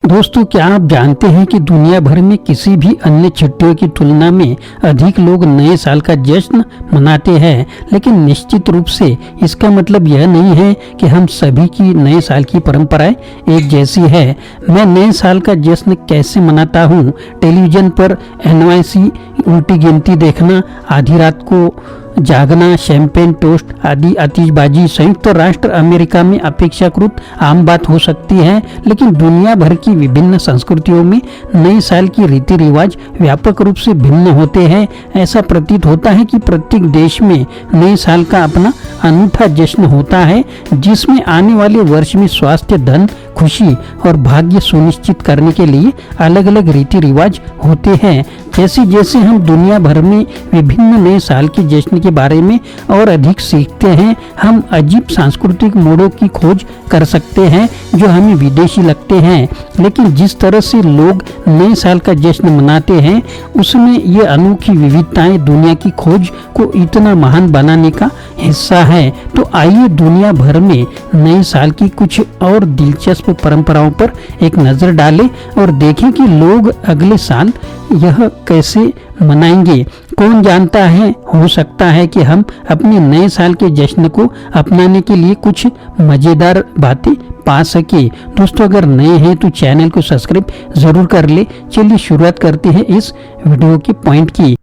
दोस्तों, क्या आप जानते हैं कि दुनिया भर में किसी भी अन्य छुट्टियों की तुलना में अधिक लोग नए साल का जश्न मनाते हैं। लेकिन निश्चित रूप से इसका मतलब यह नहीं है कि हम सभी की नए साल की परंपराएं एक जैसी है। मैं नए साल का जश्न कैसे मनाता हूँ? टेलीविजन पर NYC उल्टी गिनती देखना, आधी रात को जागना, शैंपेन टोस्ट आदि आतिशबाजी संयुक्त राष्ट्र अमेरिका में अपेक्षाकृत आम बात हो सकती है, लेकिन दुनिया भर की विभिन्न संस्कृतियों में नए साल की रीति रिवाज व्यापक रूप से भिन्न होते हैं। ऐसा प्रतीत होता है कि प्रत्येक देश में नए साल का अपना अनूठा जश्न होता है, जिसमें आने वाले वर्ष में स्वास्थ्य, धन, खुशी और भाग्य सुनिश्चित करने के लिए अलग अलग रीति रिवाज होते हैं। जैसे जैसे हम दुनिया भर में विभिन्न नए साल के जश्न के बारे में और अधिक सीखते हैं, हम अजीब सांस्कृतिक मोड़ों की खोज कर सकते हैं जो हमें विदेशी लगते हैं। लेकिन जिस तरह से लोग नए साल का जश्न मनाते हैं, उसमें ये अनोखी विविधताएं दुनिया की खोज को इतना महान बनाने का हिस्सा है। तो आइए दुनिया भर में नए साल की कुछ और दिलचस्प परंपराओं पर एक नजर डालें और देखें कि लोग अगले साल यह कैसे मनाएंगे। कौन जानता है, हो सकता है कि हम अपने नए साल के जश्न को अपनाने के लिए कुछ मजेदार बातें पा सके। दोस्तों, अगर नए हैं तो चैनल को सब्सक्राइब जरूर कर ले। चलिए शुरुआत करते हैं इस वीडियो के पॉइंट की।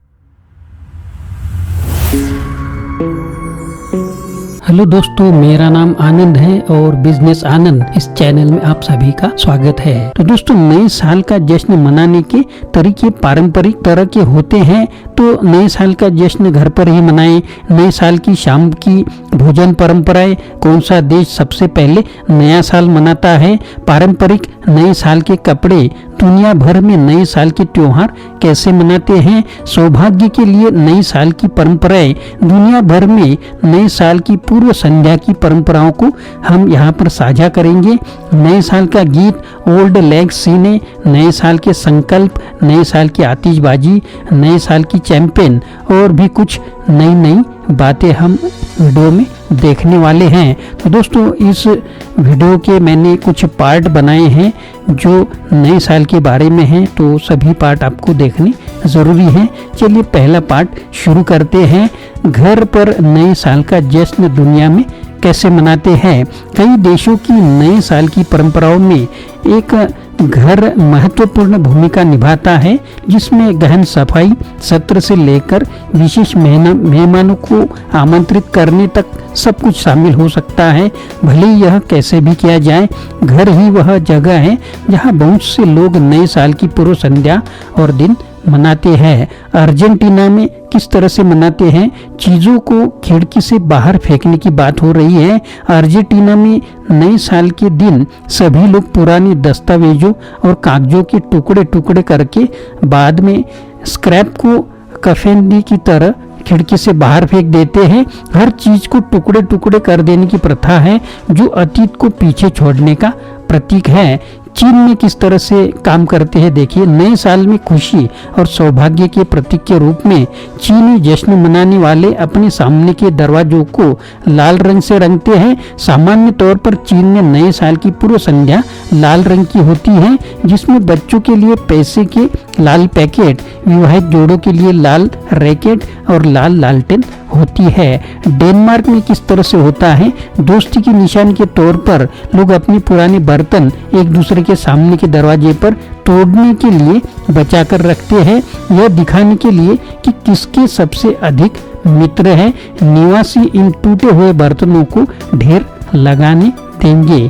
हेलो दोस्तों, मेरा नाम आनंद है और बिजनेस आनंद इस चैनल में आप सभी का स्वागत है। तो दोस्तों, नए साल का जश्न मनाने के तरीके पारंपरिक तरह के होते हैं। तो नए साल का जश्न घर पर ही मनाएं। नए साल की शाम की भोजन परंपराएं, कौन सा देश सबसे पहले नया साल मनाता है, पारंपरिक नए साल के कपड़े, दुनिया भर में नए साल के त्योहार कैसे मनाते हैं, सौभाग्य के लिए नए साल की परंपराएं, दुनिया भर में नए साल की पूर्व संध्या की परंपराओं को हम यहाँ पर साझा करेंगे। नए साल का गीत, ओल्ड लैग सीने, नए साल के संकल्प, नए साल की आतिशबाजी, नए साल की चैंपियन और भी कुछ नई नई बातें हम वीडियो में देखने वाले हैं। तो दोस्तों, इस वीडियो के मैंने कुछ पार्ट बनाए हैं जो नए साल के बारे में हैं, तो सभी पार्ट आपको देखने ज़रूरी हैं। चलिए पहला पार्ट शुरू करते हैं। घर पर नए साल का जश्न दुनिया में कैसे मनाते हैं। कई देशों की नए साल की परंपराओं में एक घर महत्वपूर्ण भूमिका निभाता है, जिसमें गहन सफाई सत्र से लेकर विशेष मेहमानों को आमंत्रित करने तक सब कुछ शामिल हो सकता है। भले यह कैसे भी किया जाए, घर ही वह जगह है जहां बहुत से लोग नए साल की पूर्व संध्या और दिन मनाते हैं। अर्जेंटीना में किस तरह से मनाते हैं? चीज़ों को खिड़की से बाहर फेंकने की बात हो रही है। अर्जेंटीना में नए साल के दिन सभी लोग पुराने दस्तावेजों और कागजों के टुकड़े टुकड़े करके बाद में स्क्रैप को कफेनी की तरह खिड़की से बाहर फेंक देते हैं। हर चीज को टुकड़े टुकड़े कर देने की प्रथा है, जो अतीत को पीछे छोड़ने का प्रतीक है। चीन में किस तरह से काम करते हैं देखिए। नए साल में खुशी और सौभाग्य के प्रतीक के रूप में चीनी जश्न मनाने वाले अपने सामने के दरवाजों को लाल रंग से रंगते हैं। सामान्य तौर पर चीन में नए साल की पूर्व संध्या लाल रंग की होती है, जिसमें बच्चों के लिए पैसे के लाल पैकेट, विवाहित जोड़ों के लिए लाल रैकेट और लाल लालटेन होती है। डेनमार्क में किस तरह से होता है? दोस्ती की निशानी के तौर पर लोग अपने पुराने बर्तन एक दूसरे के सामने के दरवाजे पर तोड़ने के लिए बचा कर रखते हैं, यह दिखाने के लिए कि किसके सबसे अधिक मित्र है। निवासी इन टूटे हुए बर्तनों को ढेर लगाने देंगे।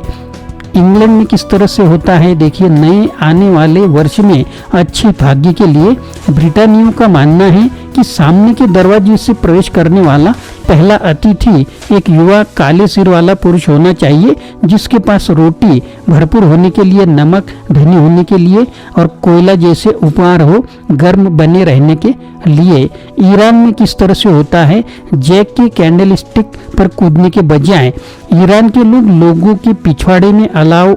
इंग्लैंड में किस तरह से होता है देखिए। नए आने वाले वर्ष में अच्छे भाग्य के लिए ब्रिटानियों का मानना है कि सामने के दरवाजे से प्रवेश करने वाला पहला अतिथि एक युवा काले सिर वाला पुरुष होना चाहिए, जिसके पास रोटी, भरपूर होने के लिए नमक, धनी होने के लिए और कोयला जैसे उपहार हो, गर्म बने रहने के लिए। ईरान में किस तरह से होता है? जैक के कैंडल स्टिक पर कूदने के बजाय ईरान के लोग लोगों के पिछवाड़े में अलाव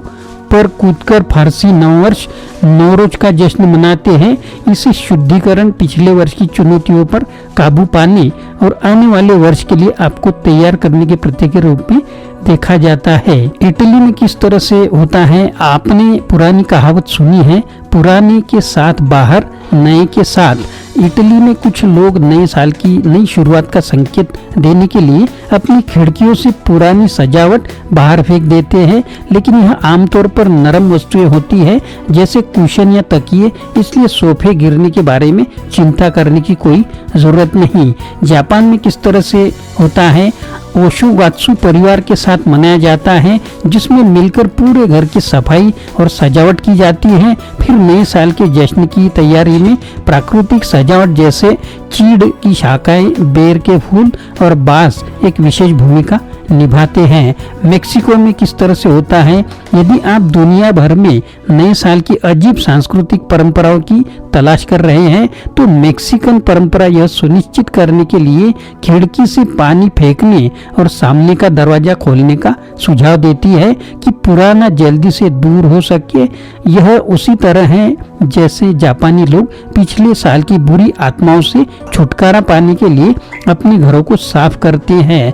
पर कूदकर फारसी नववर्ष नौरोज का जश्न मनाते हैं। इसे शुद्धिकरण, पिछले वर्ष की चुनौतियों पर काबू पाने और आने वाले वर्ष के लिए आपको तैयार करने के प्रतीक के रूप में देखा जाता है। इटली में किस तरह से होता है, आपने पुरानी कहावत सुनी है, पुराने के साथ बाहर, नए के साथ। इटली में कुछ लोग नए साल की नई शुरुआत का संकेत देने के लिए अपनी खिड़कियों से पुरानी सजावट बाहर फेंक देते हैं, लेकिन यह आमतौर पर नरम वस्तुएं होती है जैसे कुशन या तकिए, इसलिए सोफे गिरने के बारे में चिंता करने की कोई जरूरत नहीं। जापान में किस तरह से होता है, ओशुगात्सु परिवार के साथ मनाया जाता है, जिसमें मिलकर पूरे घर की सफाई और सजावट की जाती है। फिर नए साल के जश्न की तैयारी में प्राकृतिक सजावट जैसे चीड़ की शाखाएं, बेर के फूल और बांस एक विशेष भूमिका निभाते हैं। मेक्सिको में किस तरह से होता है, यदि आप दुनिया भर में नए साल की अजीब सांस्कृतिक परंपराओं की तलाश कर रहे हैं तो मेक्सिकन परंपरा यह सुनिश्चित करने के लिए खिड़की से पानी फेंकने और सामने का दरवाजा खोलने का सुझाव देती है कि पुराना जल्दी से दूर हो सके। यह उसी तरह है जैसे जापानी लोग पिछले साल की बुरी आत्माओं से छुटकारा पाने के लिए अपने घरों को साफ करते हैं।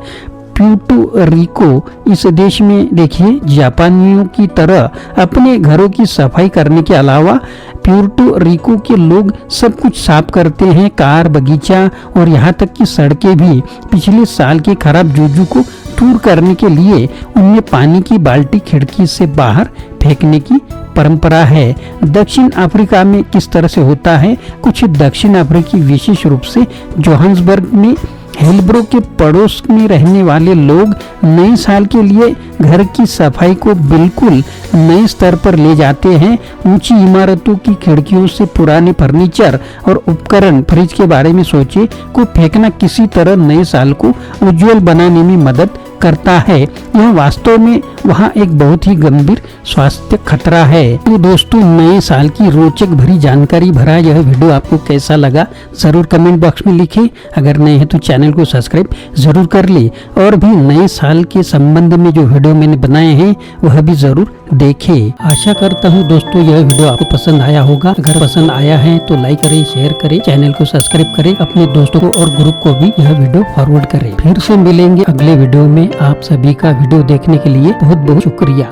प्यूर्टो रिको, इस देश में देखिए जापानियों की तरह अपने घरों की सफाई करने के अलावा प्यूर्टो रिको के लोग सब कुछ साफ करते हैं, कार, बगीचा और यहाँ तक कि सड़कें भी। पिछले साल के खराब जुजू को दूर करने के लिए उनमें पानी की बाल्टी खिड़की से बाहर फेंकने की परंपरा है। दक्षिण अफ्रीका में किस तरह से होता है, कुछ दक्षिण अफ्रीकी विशेष रूप से जोहान्सबर्ग में हेलब्रो के पड़ोस में रहने वाले लोग नए साल के लिए घर की सफाई को बिल्कुल नए स्तर पर ले जाते हैं। ऊंची इमारतों की खिड़कियों से पुराने फर्नीचर और उपकरण, फ्रिज के बारे में सोचे, को फेंकना किसी तरह नए साल को उज्जवल बनाने में मदद करता है। यह वास्तव में वहाँ एक बहुत ही गंभीर स्वास्थ्य खतरा है। तो दोस्तों, नए साल की रोचक भरी जानकारी भरा यह वीडियो आपको कैसा लगा जरूर कमेंट बॉक्स में लिखें। अगर नए हैं तो चैनल को सब्सक्राइब जरूर कर ले और भी नए साल के संबंध में जो वीडियो मैंने बनाए हैं वह भी जरूर देखें। आशा करता हूँ दोस्तों यह वीडियो आपको पसंद आया होगा। अगर पसंद आया है तो लाइक करें, शेयर करें, चैनल को सब्सक्राइब करें, अपने दोस्तों को और ग्रुप को भी यह वीडियो फॉरवर्ड करें। फिर से मिलेंगे अगले वीडियो में। आप सभी का वीडियो देखने के लिए बहुत बहुत शुक्रिया।